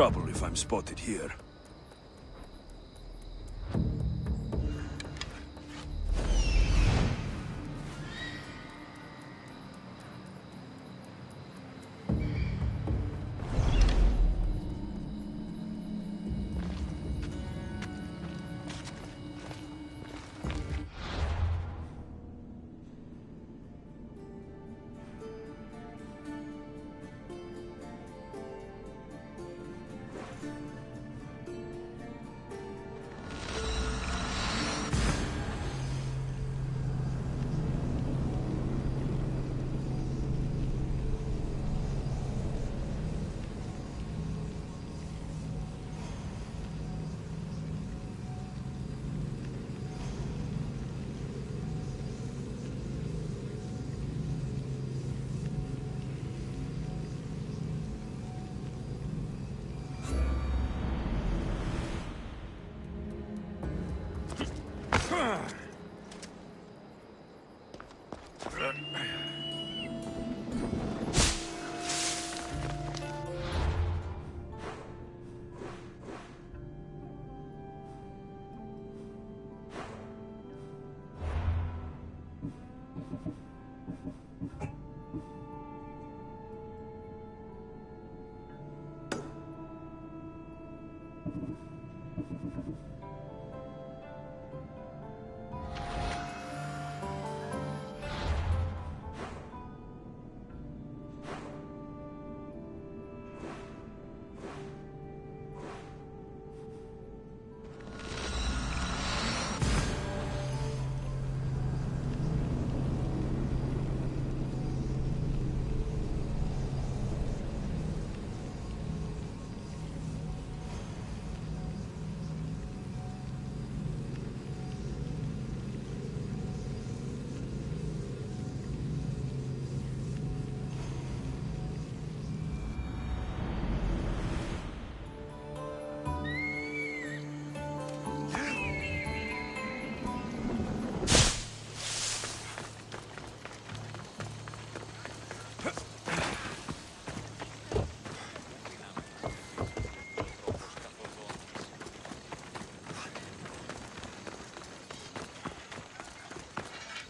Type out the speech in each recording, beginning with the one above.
trouble if I'm spotted here.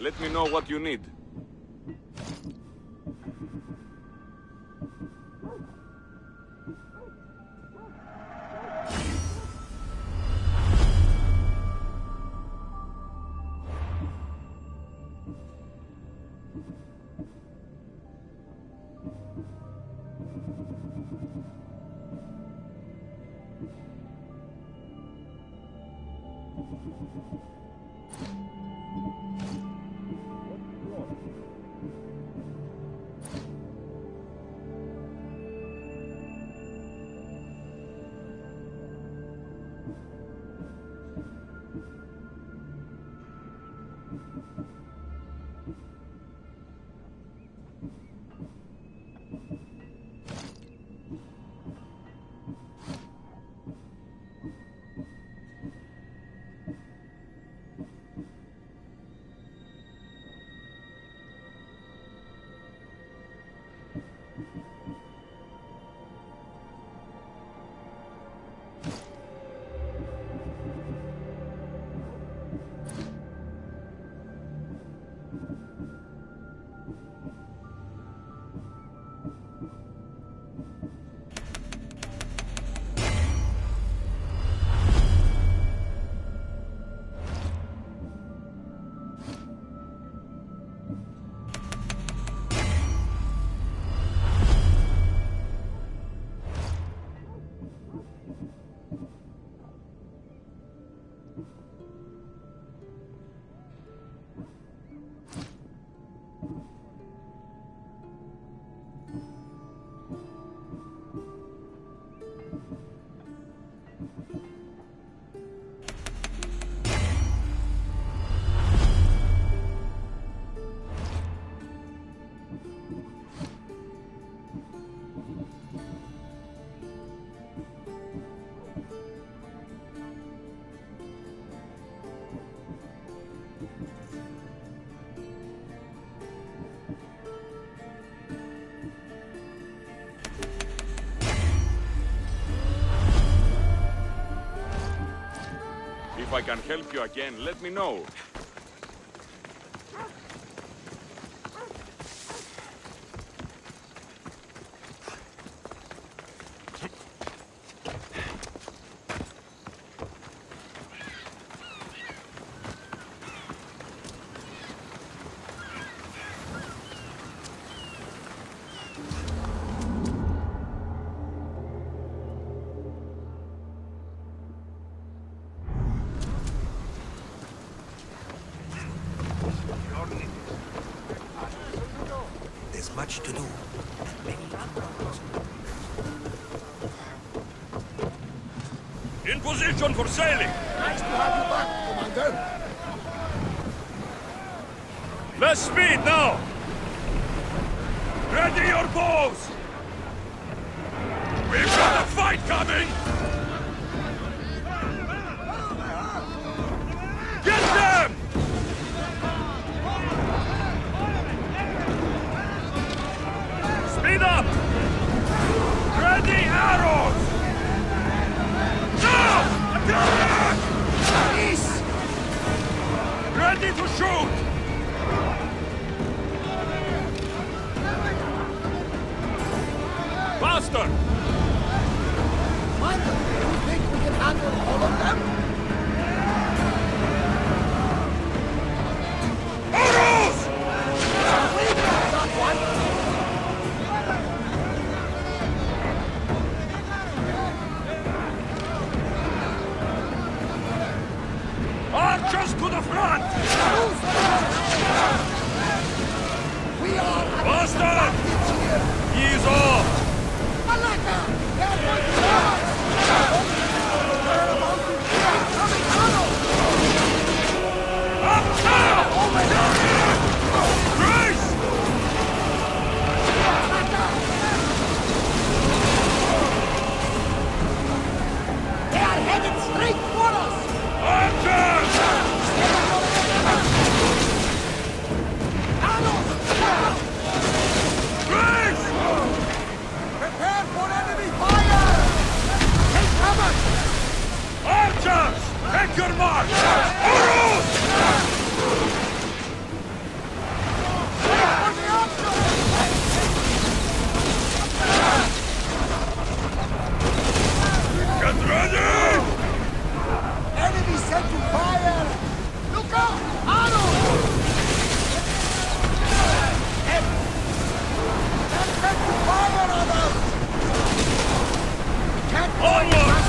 Let me know what you need. If I can help you again, let me know. There's much to do. In position for sailing! Nice to have you back, Commander. Less speed now! Ready your bows! We've got a fight coming! Get them! Speed up! Ready arrows! Now! Attack! Peace! Ready to shoot! Faster! Commander, do you think we can handle all of them? Arrows! We got that one! Archers to the front! We are at Faster! advantage here! Ease off! Malaka! They're going to us! They're about to fight coming tunnel! Up now! Grace! They are headed straight for us! Archers! Grace! Prepare for enemy fire! Take cover! Archers! Take your march! Arrows! Wait for the archers! Get ready! Enemy set to fire! Look out! Arrows! They're set to fire on us! Can't Onward!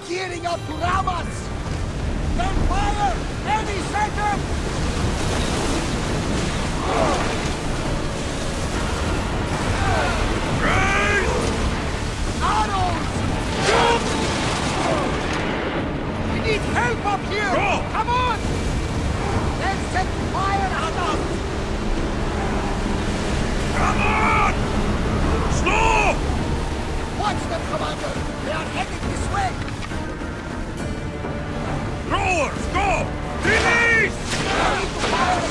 Gearing up to ram us! Then fire! Enemy set up! up here! Go! Come on! Then set fire at us! Come on! Slow! Watch them, Commander! They are heading this way! Rowers, go! Release! We need to fire!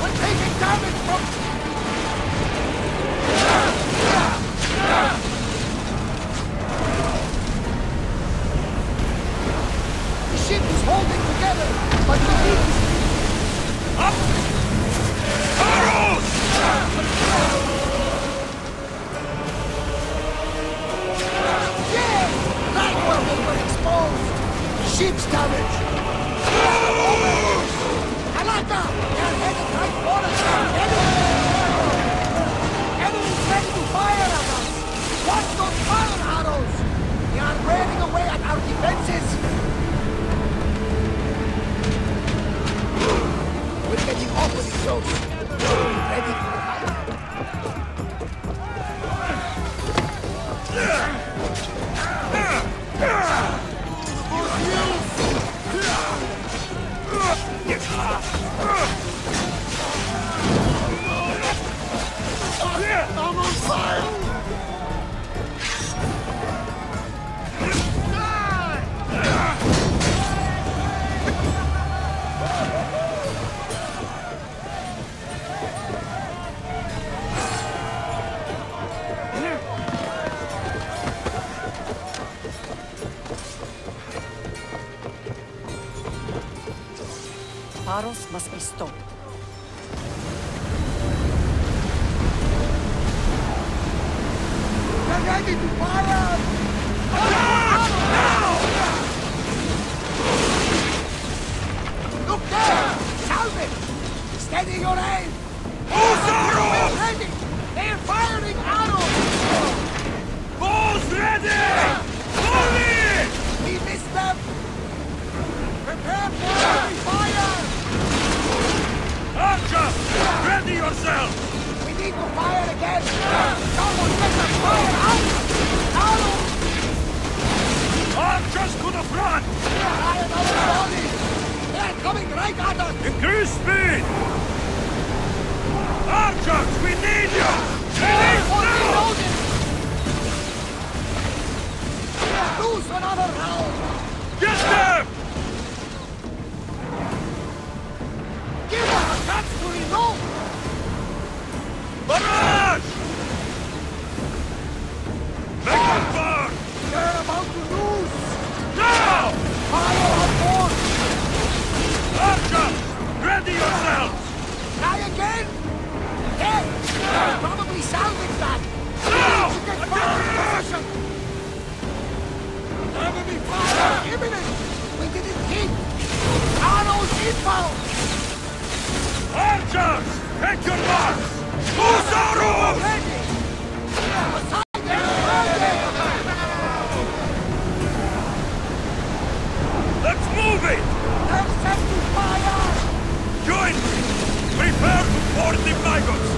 We're taking damage from... The ship is holding together, but we need to... Up! Arrows! Yeah! Right where they were exposed! Ship's damaged! Alaka! They're headed right for us! Enemy's ready to fire at us! Watch those fire arrows! They are wearing away at our defenses! We're getting awfully close! Ready for the fire! I'm on fire! Arrows must be stopped. They're ready to fire! Look there! Salve! Steady your aim! Who's arrows? We're ready! They're firing arrows! Bows ready! Volley! We missed them! Prepare for heavy fire! Archers, ready yourself! We need to fire again! Someone get the fire out! Arrows! Archers to the front! Fire another body! They're coming right at us! Increase speed! Archers, we need you! Release now! Reloading! Lose another round! Get them! Give us a chance to reload! Barrage! Make them burn! They're about to lose! Now! Fire on board! Archers, ready yourselves! Try again! Dead! Probably salvage that! Now! To get back in position! Enemy fire imminent! We didn't hit! Arrows inbound! Archers, take your marks! Who's arrows? Ready! Aside them! Ready! Let's move it! They're set to fire! Join me! Prepare to board the maggots!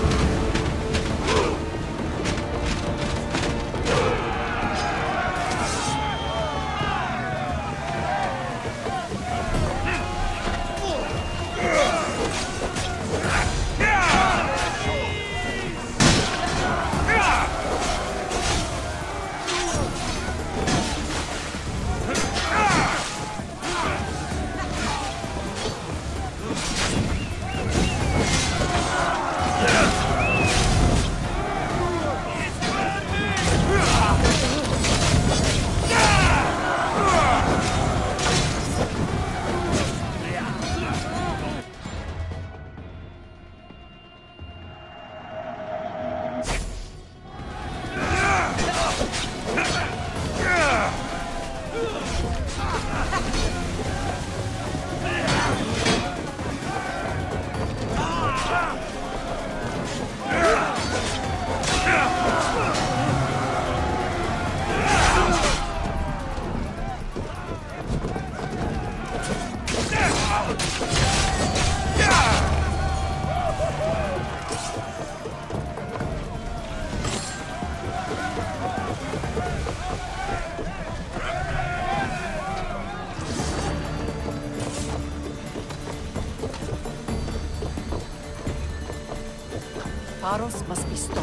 Pharos must be stopped.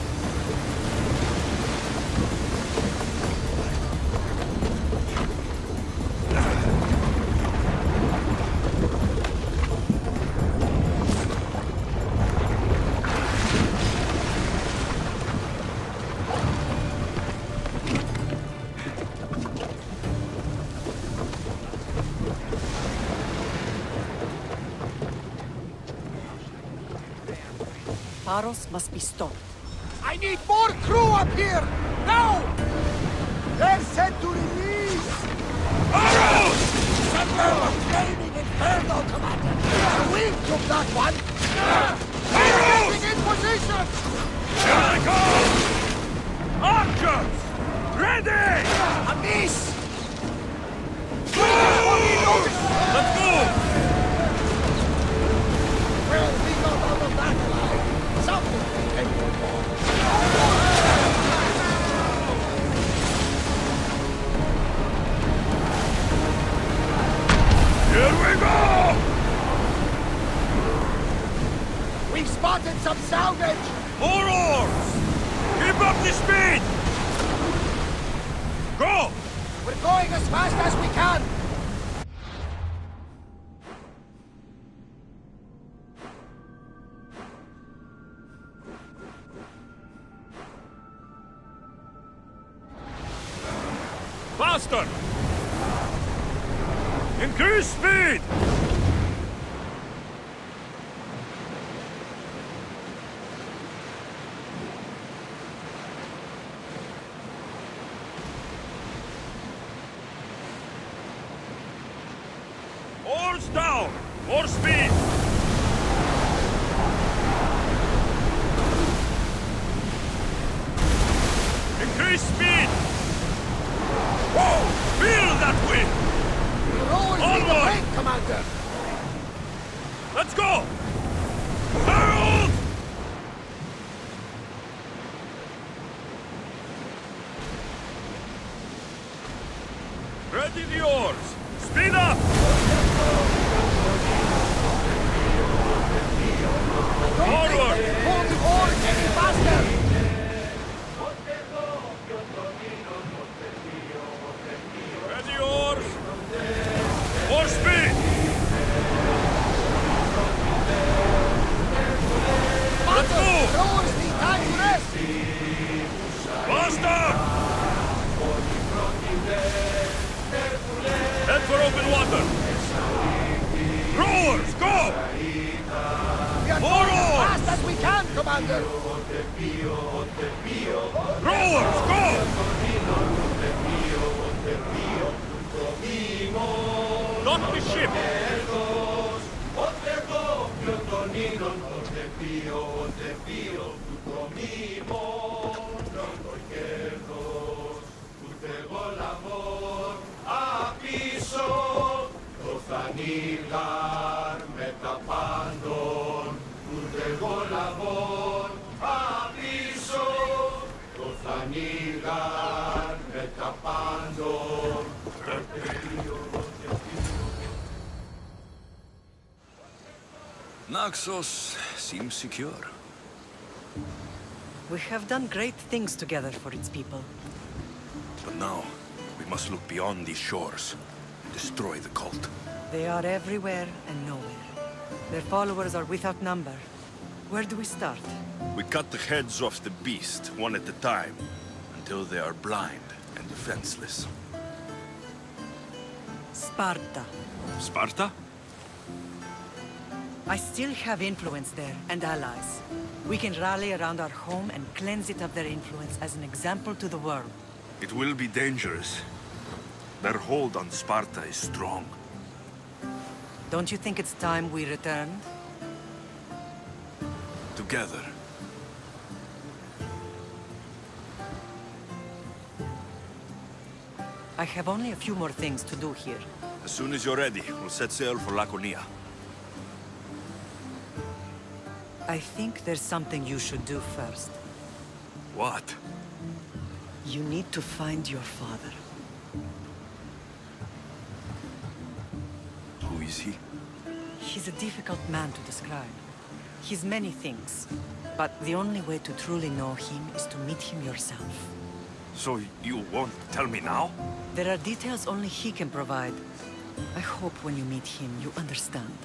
Pharos must be stopped. I need more crew up here! Now! They're set to release! Arrows! Flaming Inferno, Commander! We took that one! Arrows! Getting in position! Here I come! Archers! Ready! A miss! Let's move! Well, we got out of that alive. Something we can do more. Here we go! We've spotted some salvage! More oars! Keep up the speed! Go! We're going as fast as we can! Faster! Increase speed! Oars down! More speed! Increase speed! Whoa! Feel that wind! Roll the Onward! brake, Commander! Let's go! Harold! Ready the oars! Speed up! Forward! Pull the oars any faster! Ready oars! More speed! Let's move! Rowers need time to rest! Faster! Head for open water! Rowers, go! We are More going as oars! fast as we can, Commander! Rowers, go! Lock the ship! Naxos seems secure. We have done great things together for its people. But now, we must look beyond these shores and destroy the cult. They are everywhere and nowhere. Their followers are without number. Where do we start? We cut the heads off the beast, one at a time, until they are blind and defenseless. Sparta. Sparta? I still have influence there, and allies. We can rally around our home and cleanse it of their influence as an example to the world. It will be dangerous. Their hold on Sparta is strong. Don't you think it's time we returned? Together. I have only a few more things to do here. As soon as you're ready, we'll set sail for Laconia. I think there's something you should do first. What? You need to find your father. Who is he? He's a difficult man to describe. He's many things. But the only way to truly know him is to meet him yourself. So you won't tell me now? There are details only he can provide. I hope when you meet him, you understand.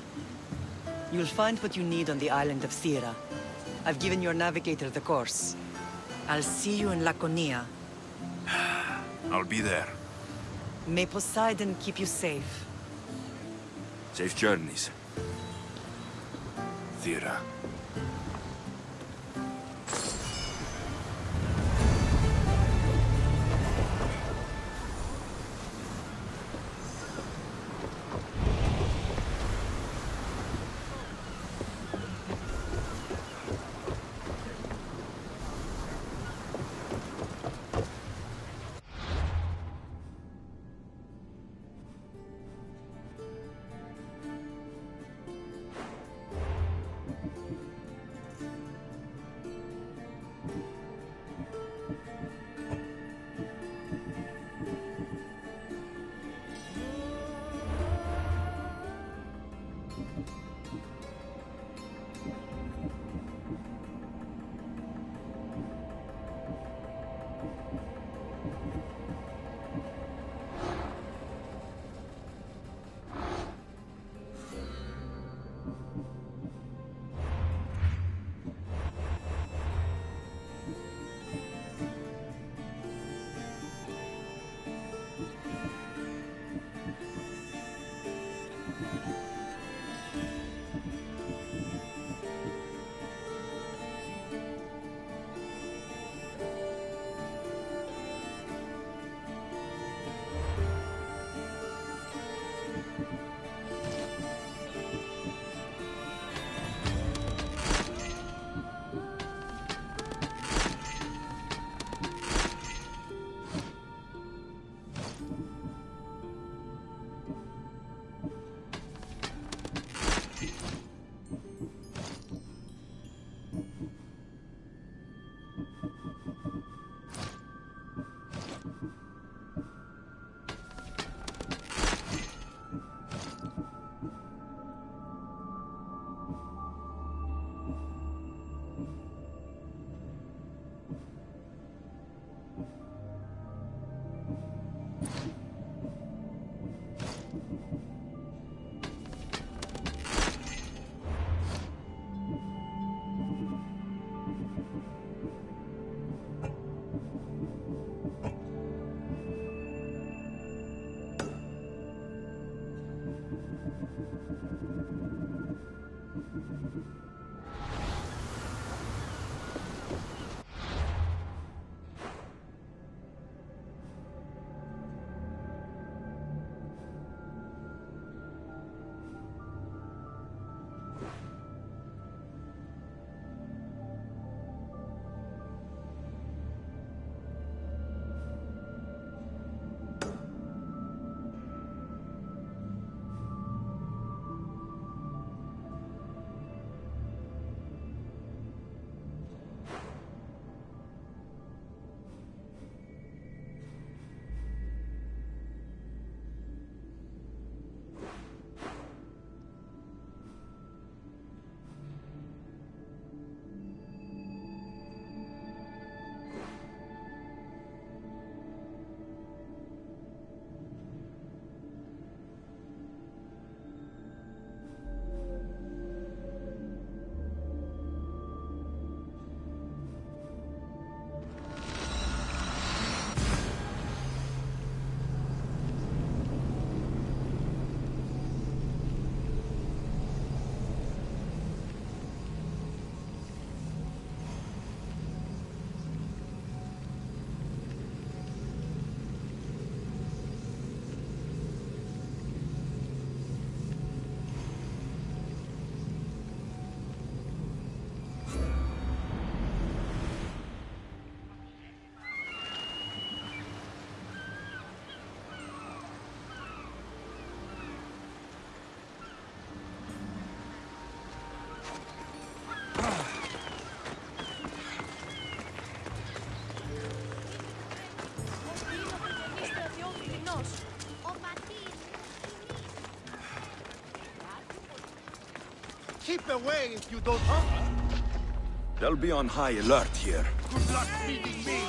You'll find what you need on the island of Thera. I've given your navigator the course. I'll see you in Laconia. I'll be there. May Poseidon keep you safe. Safe journeys. Thera. Keep away if you don't hunger. They'll be on high alert here. Good luck meeting me.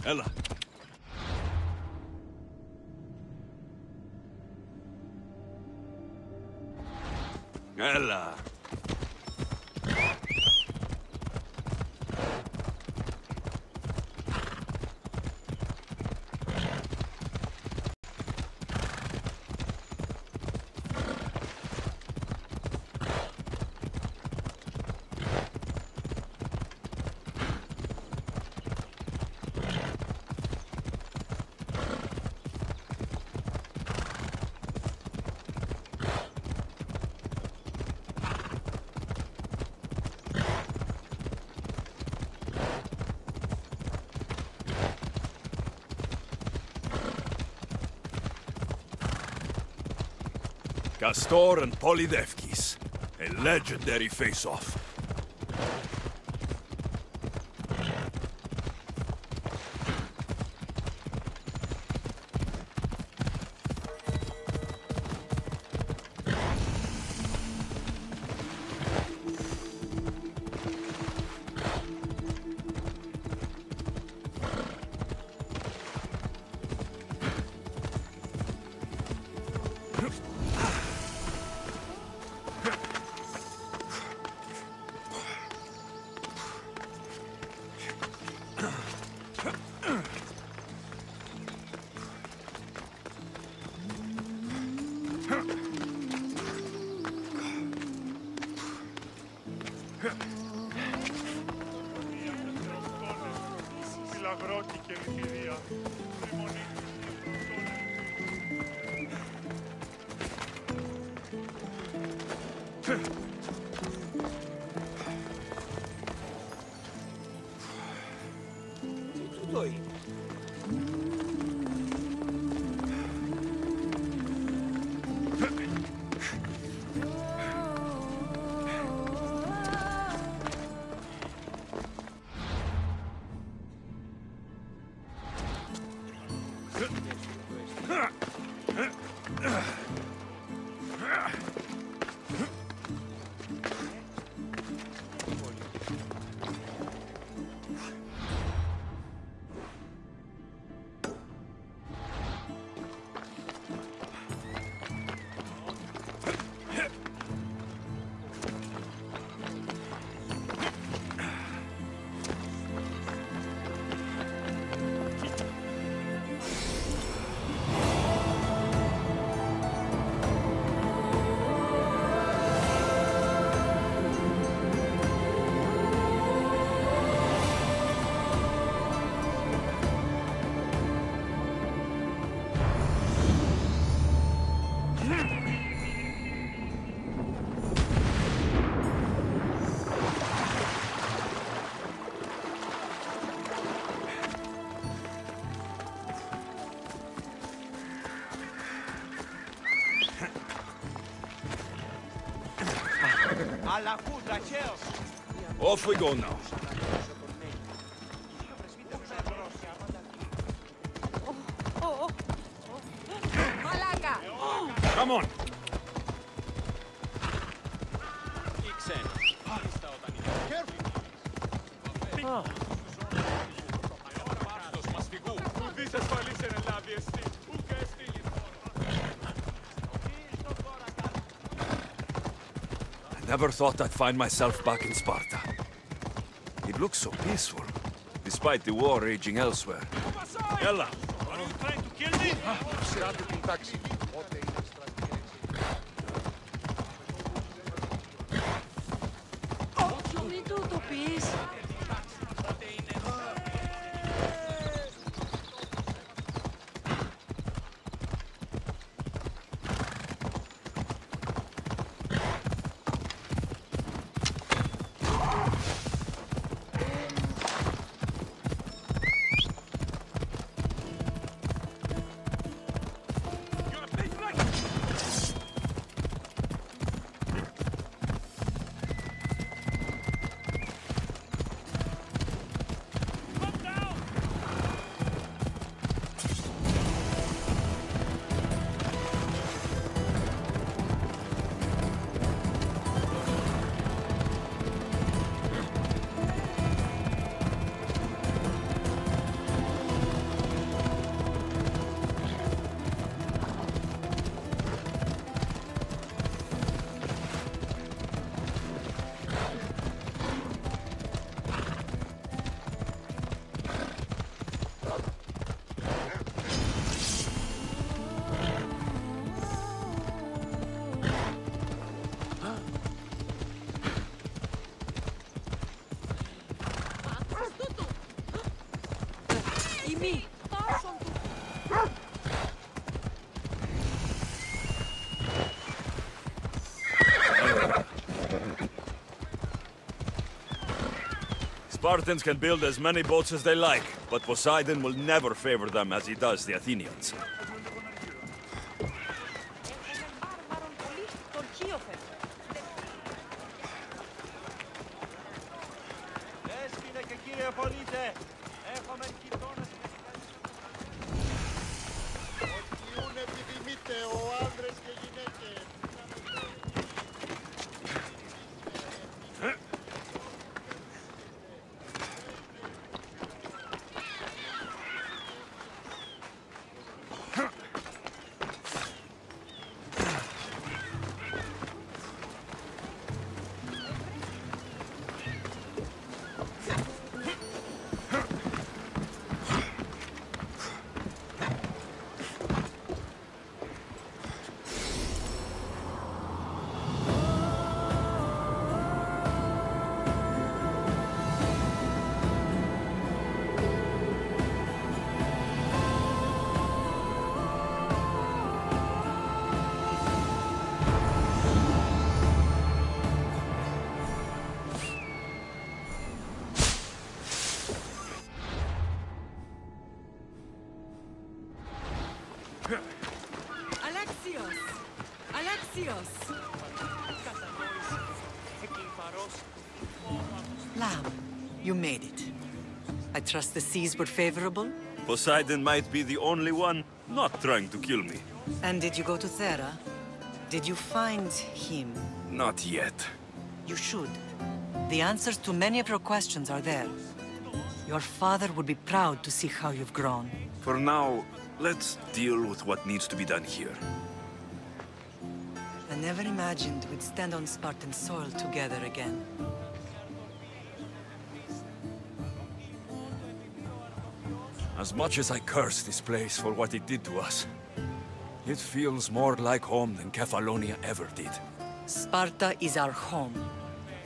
Ella. Ella. Castor and Polydevkis. A legendary face-off. Off we go now. Come on. Never thought I'd find myself back in Sparta. It looks so peaceful, despite the war raging elsewhere. Yalla, are you trying to kill me? Σειράτε την τάξη. Πότε είναι στρατηγική. Όχι, μην το πεις. Spartans can build as many boats as they like, but Poseidon will never favor them as he does the Athenians. Alexios! Lamb, you made it. I trust the seas were favorable? Poseidon might be the only one not trying to kill me. And did you go to Thera? Did you find him? Not yet. You should. The answers to many of your questions are there. Your father would be proud to see how you've grown. For now, let's deal with what needs to be done here. I never imagined we'd stand on Spartan soil together again. As much as I curse this place for what it did to us, it feels more like home than Kefalonia ever did. Sparta is our home.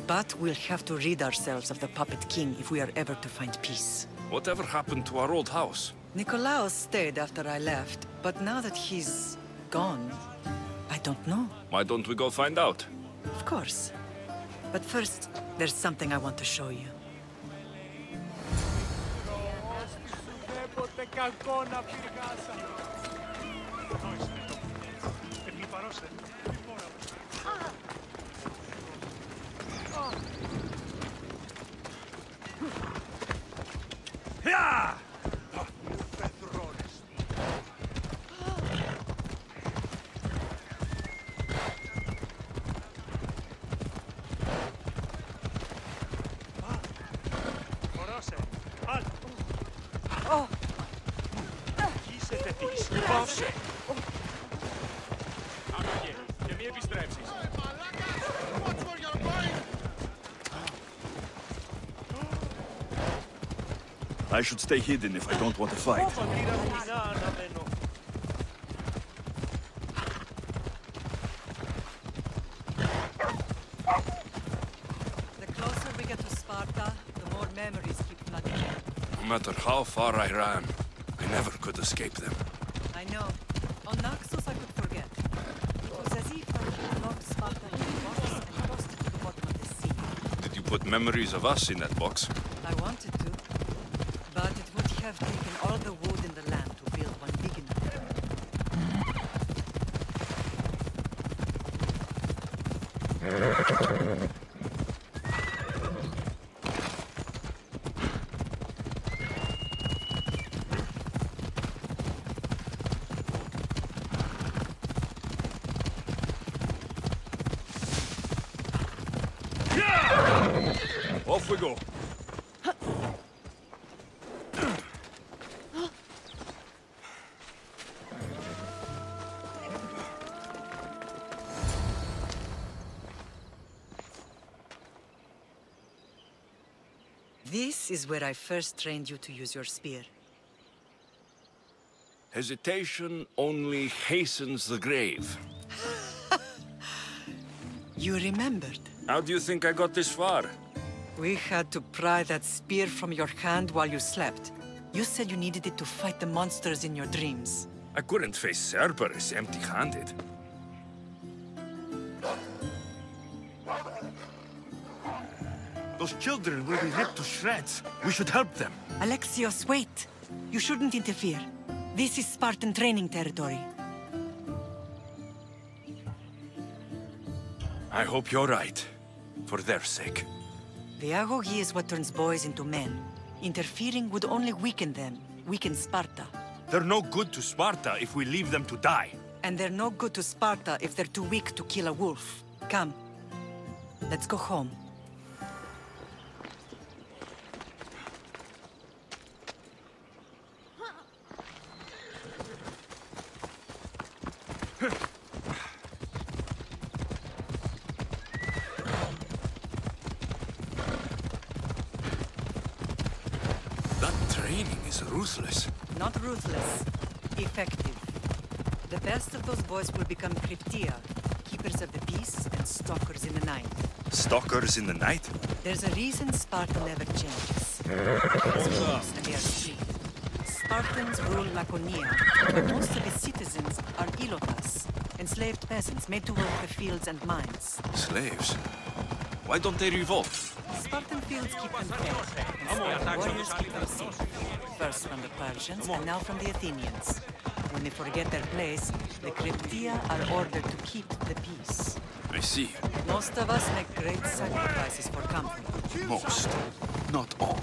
But we'll have to rid ourselves of the puppet king if we are ever to find peace. Whatever happened to our old house? Nikolaos stayed after I left, but now that he's gone, I don't know. Why don't we go find out? Of course. But first, there's something I want to show you. I should stay hidden if I don't want to fight. The closer we get to Sparta, the more memories keep flooding in. No matter how far I ran, I never could escape them. I know. On Naxos I could forget. It was as if I had locked Sparta in a box and tossed it to the bottom of the sea. Did you put memories of us in that box? I wanted to. But it would have taken all the wood in the land to build one big enough. Off we go. This is where I first trained you to use your spear. Hesitation only hastens the grave. You remembered. How do you think I got this far? We had to pry that spear from your hand while you slept. You said you needed it to fight the monsters in your dreams. I couldn't face Cerberus empty-handed. Those children will be ripped to shreds. We should help them. Alexios, wait! You shouldn't interfere. This is Spartan training territory. I hope you're right. For their sake. The agoge is what turns boys into men. Interfering would only weaken them, weaken Sparta. They're no good to Sparta if we leave them to die. And they're no good to Sparta if they're too weak to kill a wolf. Come. Let's go home. Ruthless. Not ruthless. Effective. The best of those boys will become Cryptia, keepers of the peace and stalkers in the night. Stalkers in the night? There's a reason Sparta never changes. And they are free. Spartans rule Laconia, but most of its citizens are ilotas, enslaved peasants made to work the fields and mines. Slaves? Why don't they revolt? Spartan fields keep them fed, and Spartan warriors keep them safe. First from the Persians, and now from the Athenians. When they forget their place, The Cryptia are ordered to keep the peace. I see. Most of us make great sacrifices for comfort. Most, not all.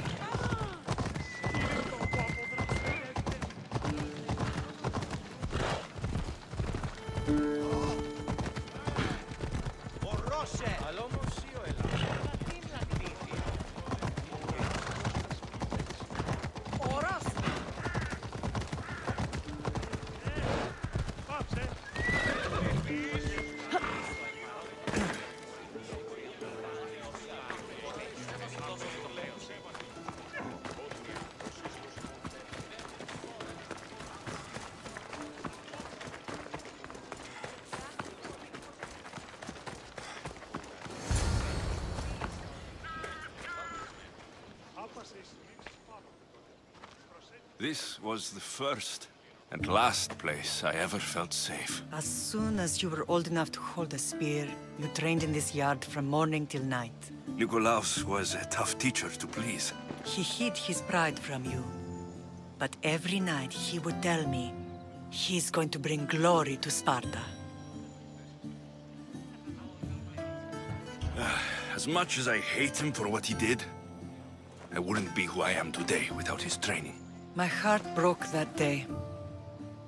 This was the first and last place I ever felt safe. As soon as you were old enough to hold a spear, you trained in this yard from morning till night. Nikolaus was a tough teacher to please. He hid his pride from you. But every night he would tell me, he's going to bring glory to Sparta. As much as I hate him for what he did, I wouldn't be who I am today without his training. My heart broke that day.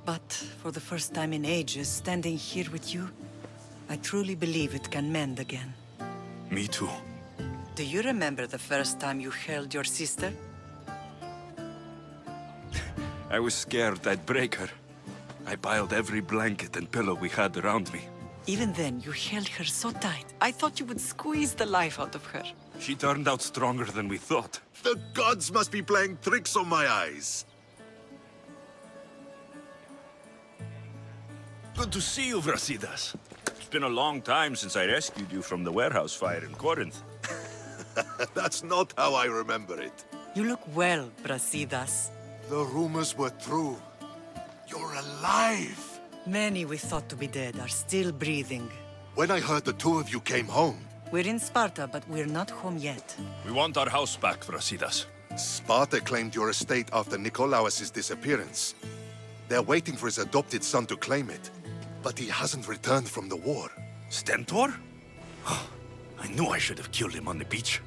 But for the first time in ages, standing here with you, I truly believe it can mend again. Me too. Do you remember the first time you held your sister? I was scared I'd break her. I piled every blanket and pillow we had around me. Even then, you held her so tight. I thought you would squeeze the life out of her. She turned out stronger than we thought. The gods must be playing tricks on my eyes. Good to see you, Brasidas. It's been a long time since I rescued you from the warehouse fire in Corinth. That's not how I remember it. You look well, Brasidas. The rumors were true. You're alive! Many we thought to be dead are still breathing. When I heard the two of you came home, We're in Sparta, but we're not home yet. We want our house back, Brasidas. Sparta claimed your estate after Nikolaus' disappearance. They're waiting for his adopted son to claim it. But he hasn't returned from the war. Stentor? I knew I should have killed him on the beach.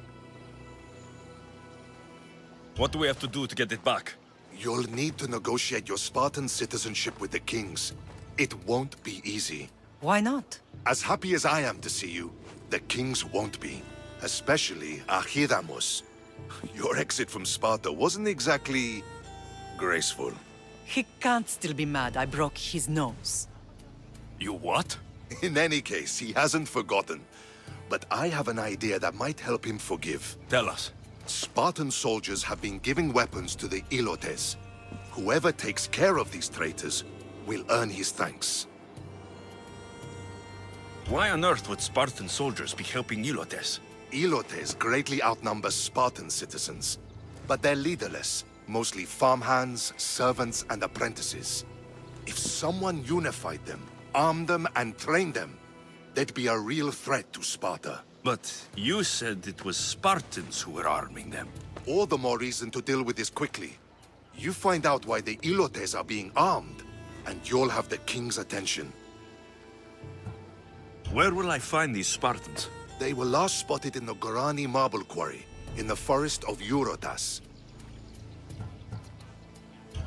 What do we have to do to get it back? You'll need to negotiate your Spartan citizenship with the kings. It won't be easy. Why not? As happy as I am to see you, the kings won't be. Especially Archidamos. Your exit from Sparta wasn't exactly graceful. He can't still be mad I broke his nose. You what? In any case, he hasn't forgotten. But I have an idea that might help him forgive. Tell us. Spartan soldiers have been giving weapons to the Ilotes. Whoever takes care of these traitors will earn his thanks. Why on earth would Spartan soldiers be helping Ilotes? Ilotes greatly outnumber Spartan citizens. But they're leaderless, mostly farmhands, servants, and apprentices. If someone unified them, armed them, and trained them, they'd be a real threat to Sparta. But you said it was Spartans who were arming them. All the more reason to deal with this quickly. You find out why the Ilotes are being armed, and you'll have the king's attention. Where will I find these Spartans? They were last spotted in the Gorani marble quarry, in the forest of Eurotas.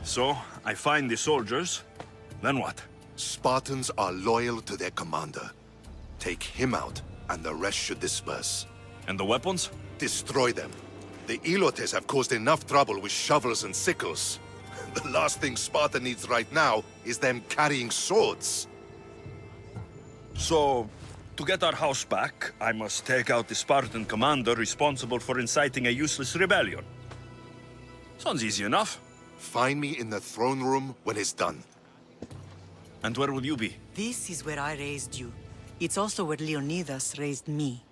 So, I find the soldiers, then what? Spartans are loyal to their commander. Take him out, and the rest should disperse. And the weapons? Destroy them. The Ilotes have caused enough trouble with shovels and sickles. The last thing Sparta needs right now is them carrying swords. So, to get our house back, I must take out the Spartan commander responsible for inciting a useless rebellion. Sounds easy enough. Find me in the throne room when it's done. And where will you be? This is where I raised you. It's also where Leonidas raised me.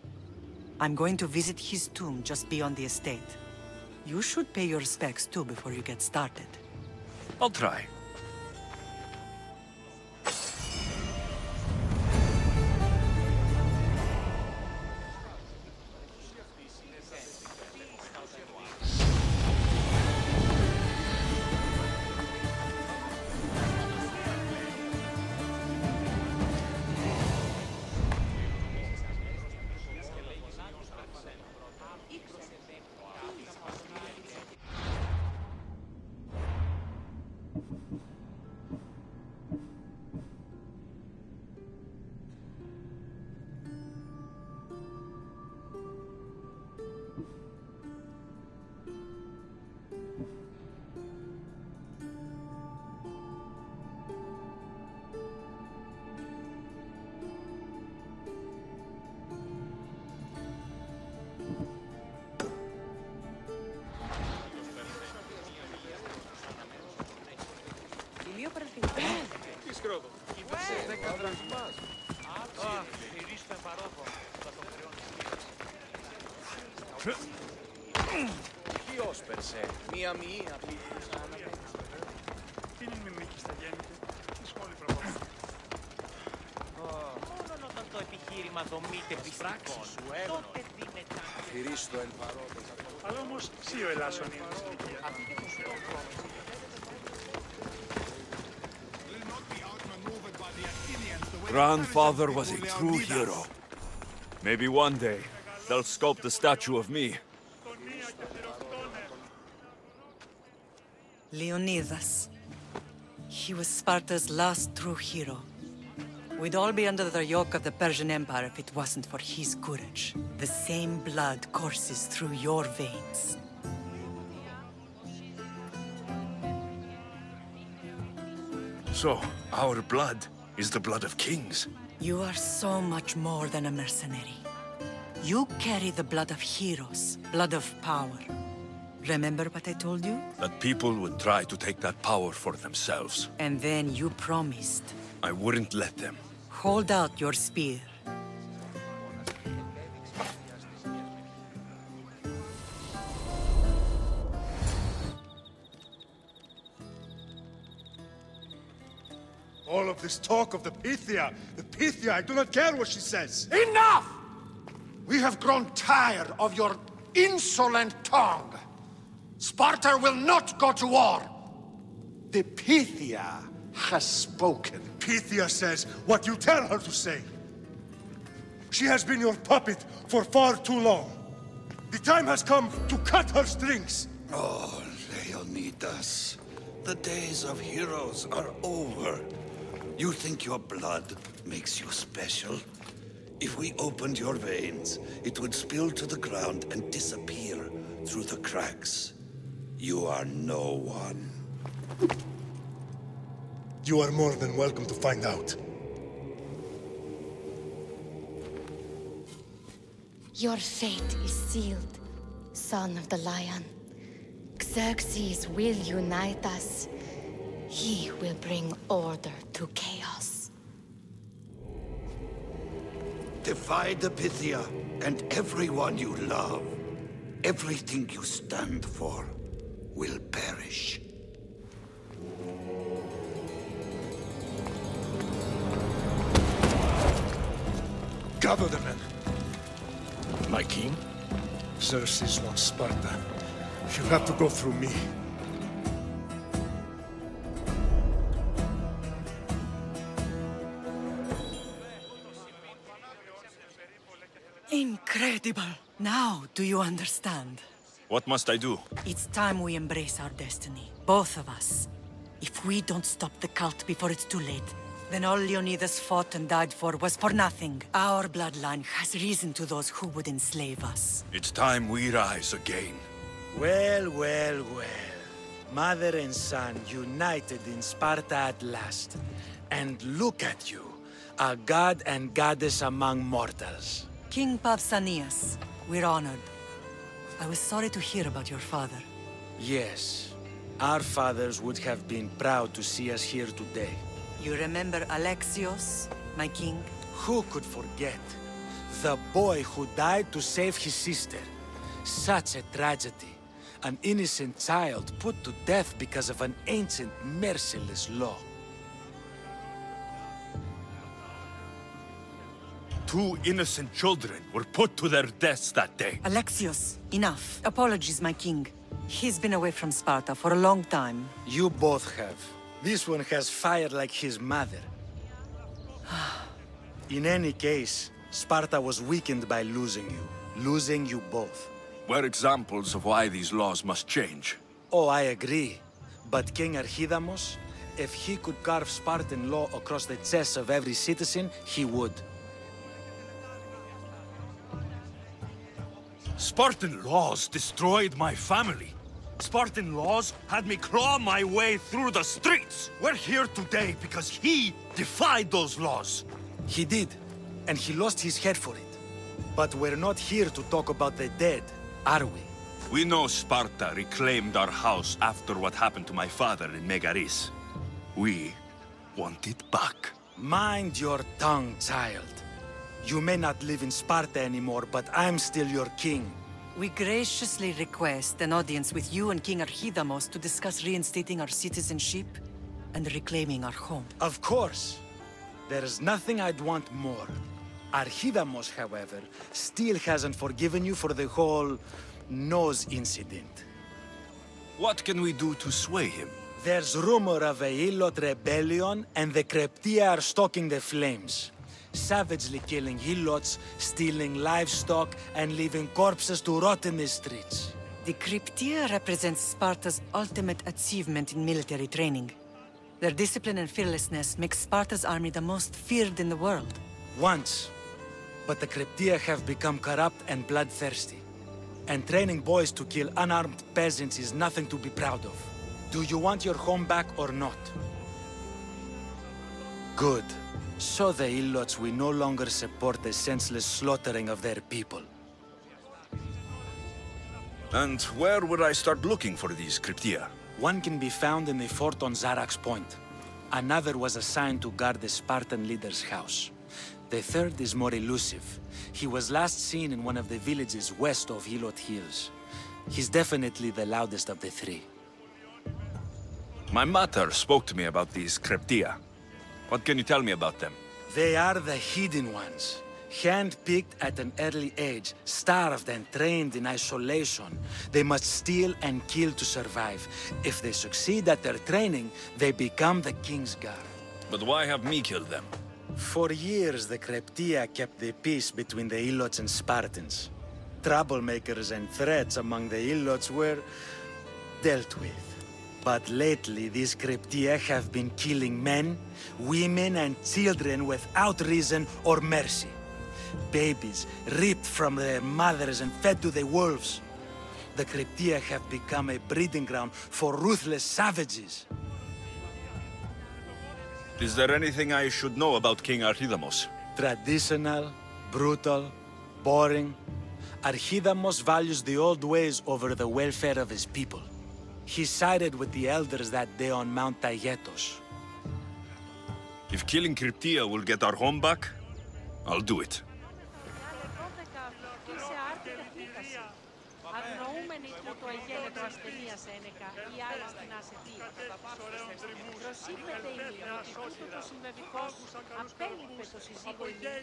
I'm going to visit his tomb just beyond the estate. You should pay your respects too before you get started. I'll try. Ποιος περσέ, μία-μία πήγες να Τι είναι η μιμήκη στα γέννητε, τι σχόλη προβάλλει. Μόνο όταν το επιχείρημα δομείται πιστικών, τότε δίνεται... Αφηρίστο εν παρόδος. Αλλά όμως εσύ ο Ελλάσσον είναι στην ηλικία. Grandfather was a true hero. Maybe one day, they'll sculpt a statue of me. Leonidas. He was Sparta's last true hero. We'd all be under the yoke of the Persian Empire if it wasn't for his courage. The same blood courses through your veins. So, our blood is the blood of kings. You are so much more than a mercenary. You carry the blood of heroes, blood of power. Remember what I told you? That people would try to take that power for themselves. And then you promised. I wouldn't let them. Hold out your spear. All of this talk of the Pythia, I do not care what she says. Enough! We have grown tired of your insolent tongue. Sparta will not go to war. The Pythia has spoken. Pythia says what you tell her to say. She has been your puppet for far too long. The time has come to cut her strings. Oh, Leonidas, the days of heroes are over. You think your blood makes you special? If we opened your veins, it would spill to the ground and disappear through the cracks. You are no one. You are more than welcome to find out. Your fate is sealed, son of the lion. Xerxes will unite us. He will bring order to chaos. Defy the Pythia and everyone you love. Everything you stand for will perish. Gather the men. My king? Xerxes wants Sparta. She'll have to go through me. Incredible! Now, do you understand? What must I do? It's time we embrace our destiny, both of us. If we don't stop the cult before it's too late, then all Leonidas fought and died for was for nothing. Our bloodline has risen to those who would enslave us. It's time we rise again. Well, well, well. Mother and son united in Sparta at last. And look at you, a god and goddess among mortals. King Pausanias, we're honored. I was sorry to hear about your father. Yes, our fathers would have been proud to see us here today. You remember Alexios, my king? Who could forget? The boy who died to save his sister. Such a tragedy. An innocent child put to death because of an ancient, merciless law. 2 innocent children were put to their deaths that day. Alexios, enough. Apologies, my king. He's been away from Sparta for a long time. You both have. This one has fire like his mother. In any case, Sparta was weakened by losing you both. We're examples of why these laws must change. Oh, I agree. But King Archidamos, if he could carve Spartan law across the chests of every citizen, he would. Spartan laws destroyed my family. Spartan laws had me claw my way through the streets. We're here today because he defied those laws. He did, and he lost his head for it. But we're not here to talk about the dead, are we? We know Sparta reclaimed our house after what happened to my father in Megaris. We want it back. Mind your tongue, child. You may not live in Sparta anymore, but I'm still your king. We graciously request an audience with you and King Archidamos to discuss reinstating our citizenship and reclaiming our home. Of course. There's nothing I'd want more. Archidamos, however, still hasn't forgiven you for the whole nose incident. What can we do to sway him? There's rumor of a Hilot rebellion, and the Kreptia are stalking the flames. Savagely killing Hilots, stealing livestock, and leaving corpses to rot in the streets. The Cryptia represents Sparta's ultimate achievement in military training. Their discipline and fearlessness make Sparta's army the most feared in the world. Once. But the Cryptia have become corrupt and bloodthirsty. And training boys to kill unarmed peasants is nothing to be proud of. Do you want your home back or not? Good. So the Ilots will no longer support the senseless slaughtering of their people. And where would I start looking for these Cryptia? One can be found in the fort on Zarak's Point. Another was assigned to guard the Spartan leader's house. The third is more elusive. He was last seen in one of the villages west of Hilot Hills. He's definitely the loudest of the three. My mother spoke to me about these Cryptia. What can you tell me about them? They are the hidden ones. Hand-picked at an early age, starved and trained in isolation. They must steal and kill to survive. If they succeed at their training, they become the king's guard. But why have me killed them? For years, the Cryptia kept the peace between the Ilots and Spartans. Troublemakers and threats among the Ilots were dealt with. But lately, these Cryptia have been killing men, women, and children without reason or mercy. Babies ripped from their mothers and fed to the wolves. The Cryptia have become a breeding ground for ruthless savages. Is there anything I should know about King Archidamos? Traditional, brutal, boring. Archidamos values the old ways over the welfare of his people. He sided with the elders that day on Mount Taygetos. If killing Cryptia will get our home back, I'll do it. Αγνοούμενοι του το εγένετο ασθενεία Σένεκα ή άλλα στην ασθενεία. Προσήπεται ημί ότι τούτο το συμβεβικός απέλειπε το συζύγο ημί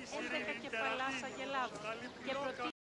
11 κεφαλάς αγελάδων και